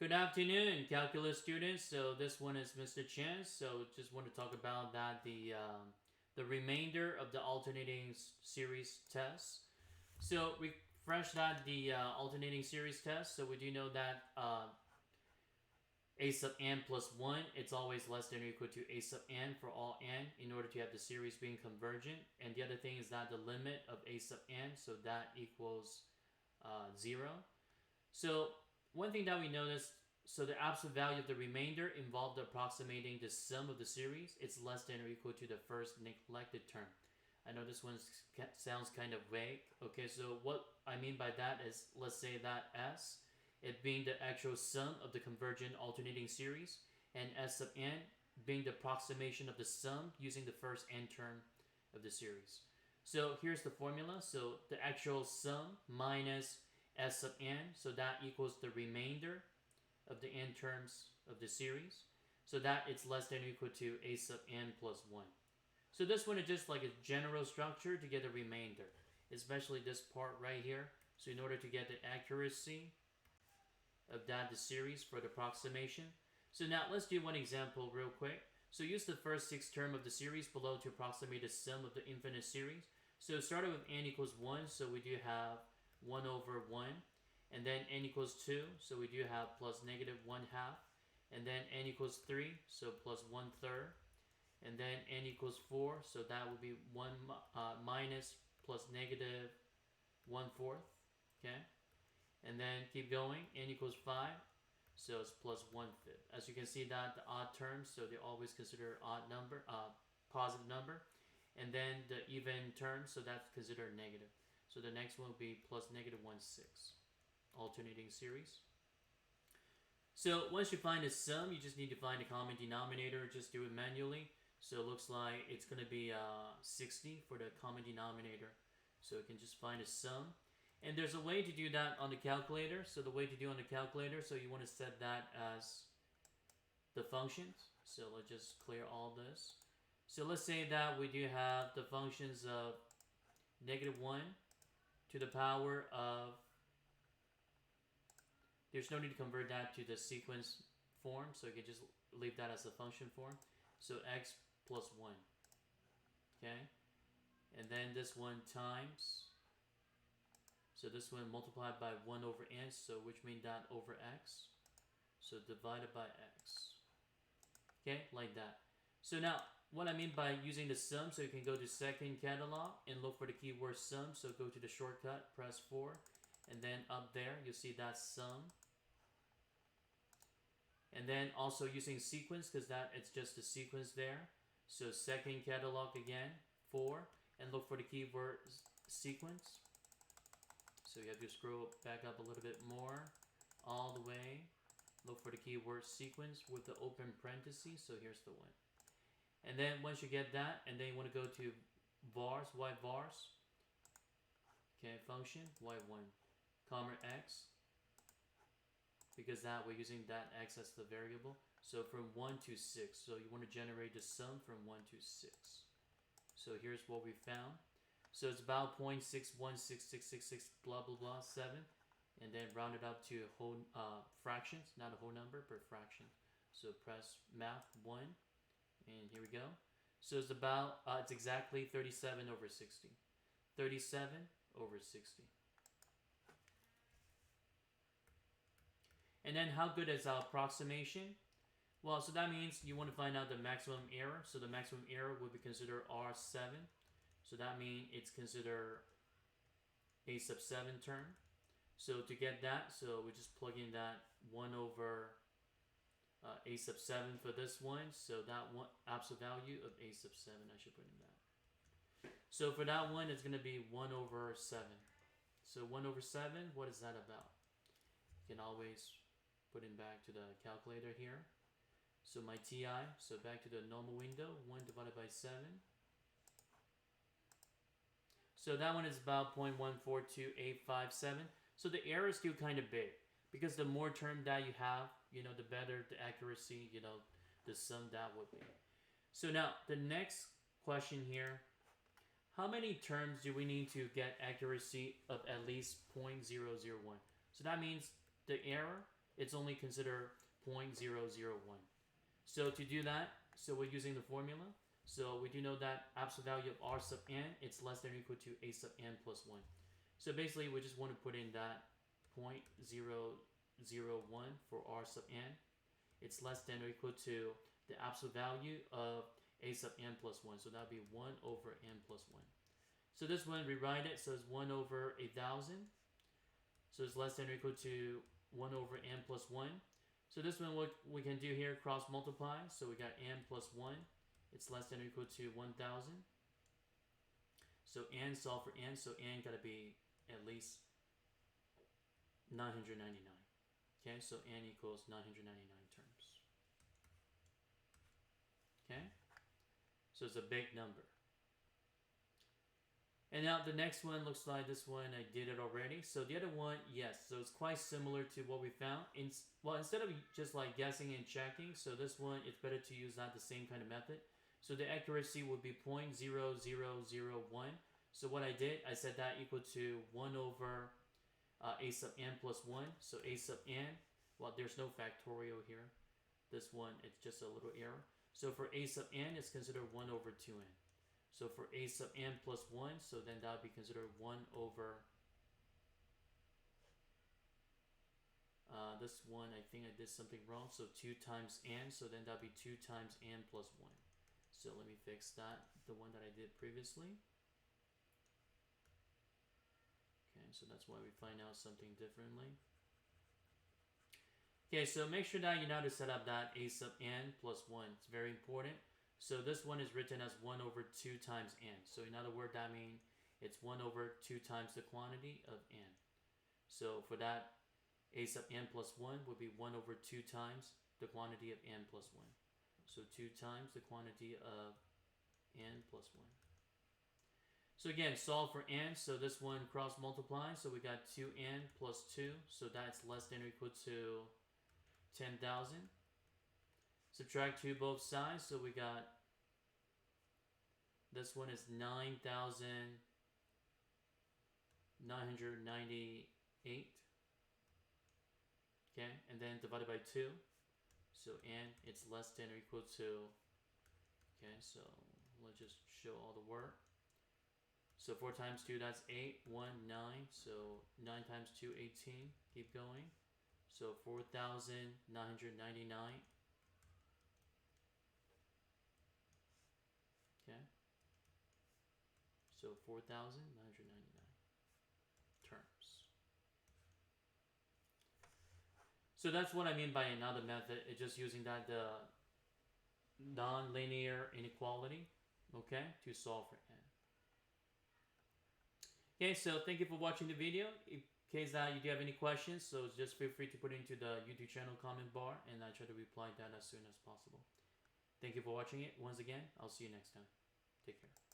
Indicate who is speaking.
Speaker 1: Good afternoon, calculus students. So this one is Mr. Chen. So just want to talk about that the remainder of the alternating series test. So refresh that the alternating series test. So we do know that a sub n plus 1, it's always less than or equal to a sub n for all n in order to have the series being convergent. And the other thing is that the limit of a sub n, so that equals 0. So one thing that we noticed, so the absolute value of the remainder involved approximating the sum of the series. It's less than or equal to the first neglected term. I know this one sounds kind of vague. Okay, so what I mean by that is, let's say that S, it being the actual sum of the convergent alternating series, and S sub n being the approximation of the sum using the first n term of the series. So here's the formula. So the actual sum minus S sub n, so that equals the remainder of the n terms of the series, so that it's less than or equal to a sub n plus 1. So this one is just like a general structure to get the remainder, especially this part right here. So in order to get the accuracy of that the series for the approximation. So now let's do one example real quick. So use the first 6 term of the series below to approximate the sum of the infinite series. So starting with n equals 1, so we do have 1 over 1, and then n equals 2, so we do have plus negative 1 half, and then n equals 3, so plus 1 third, and then n equals 4, so that would be 1 minus plus negative 1 fourth, okay, and then keep going, n equals 5, so it's plus 1 fifth. As you can see that the odd terms, so they always consider odd number, positive number, and then the even terms, so that's considered negative. So the next one will be plus negative 1 6, alternating series. So once you find the sum, you just need to find the common denominator. Just do it manually. So it looks like it's going to be 60 for the common denominator. So you can just find a sum. And there's a way to do that on the calculator. So the way to do on the calculator, so you want to set that as the functions. So let's just clear all this. So let's say that we do have the functions of negative 1 to the power of, there's no need to convert that to the sequence form, so you can just leave that as a function form. So x plus 1, okay? And then this one times, so this one multiplied by 1 over n, so which means that over x, so divided by x, okay, like that. So now, what I mean by using the sum, so you can go to second catalog and look for the keyword sum. So go to the shortcut, press 4, and then up there you'll see that sum. And then also using sequence, because that it's just a sequence there. So second catalog again, 4, and look for the keyword sequence. So you have to scroll back up a little bit more, all the way. Look for the keyword sequence with the open parentheses. So here's the one. And then once you get that, and then you want to go to vars, y vars, okay, function, y1, comma x, because that we're using that x as the variable. So from 1 to 6, so you want to generate the sum from 1 to 6. So here's what we found. So it's about 0.616666 blah blah blah 7, and then round it up to whole fractions, not a whole number, but fraction. So press math 1. And here we go. So it's about, it's exactly 37 over 60. 37 over 60. And then how good is our approximation? Well, so that means you want to find out the maximum error. So the maximum error would be considered R7. So that means it's considered a sub 7 term. So to get that, so we just plug in that 1 over a sub 7 for this one, so that one absolute value of a sub 7, I should put in that. So for that one, it's going to be 1 over 7. So 1 over 7, what is that about? You can always put in back to the calculator here. So my TI, so back to the normal window, 1 divided by 7. So that one is about 0.142857. So the error is still kind of big, because the more term that you have, the better the accuracy, the sum that would be. So now, the next question here, how many terms do we need to get accuracy of at least 0.001? So that means the error it's only considered 0.001. So to do that, so we're using the formula. So we do know that absolute value of r sub n, it's less than or equal to a sub n plus 1. So basically, we just want to put in that 0.001 for r sub n. It's less than or equal to the absolute value of a sub n plus 1. So that would be 1 over n plus 1. So this one, rewrite it. So it's 1 over 1,000. So it's less than or equal to 1 over n plus 1. So this one, what we can do here, cross multiply. So we got n plus 1. It's less than or equal to 1,000. So n, solve for n. So n got to be at least 999. Okay, so n equals 999 terms. Okay, so it's a big number. And now the next one looks like this one. I did it already. So the other one, yes. So it's quite similar to what we found. Well, instead of just like guessing and checking, so this one, it's better to use that the same kind of method. So the accuracy would be 0.0001. So what I did, I set that equal to 1 over a sub n plus 1. So a sub n, well, there's no factorial here. This one, it's just a little error. So for a sub n, it's considered 1 over 2n. So for a sub n plus 1, so then that would be considered 1 over this one. I think I did something wrong. So 2 times n, so then that would be 2 times n plus 1. So let me fix that, the one that I did previously. Okay, so that's why we find out something differently. Okay, so make sure that you know how to set up that a sub n plus 1. It's very important. So this one is written as 1 over 2 times n. So in other words, that means it's 1 over 2 times the quantity of n. So for that, a sub n plus 1 would be 1 over 2 times the quantity of n plus 1. So 2 times the quantity of n plus 1. So again, solve for n. So this one cross multiplies. So we got 2n plus 2. So that's less than or equal to 10,000. Subtract 2 both sides. So we got, this one is 9,998. Okay, and then divided by 2. So n, it's less than or equal to, okay, so let's just show all the work. So 4 times 2, that's 8, 1, 9. So 9 times 2, 18. Keep going. So 4,999. Okay. So 4,999 terms. So that's what I mean by another method. It's just using that the non-linear inequality, okay, to solve for n. Okay, so thank you for watching the video. In case that you do have any questions, so just feel free to put it into the YouTube channel comment bar, and I try to reply that as soon as possible. Thank you for watching it. Once again, I'll see you next time. Take care.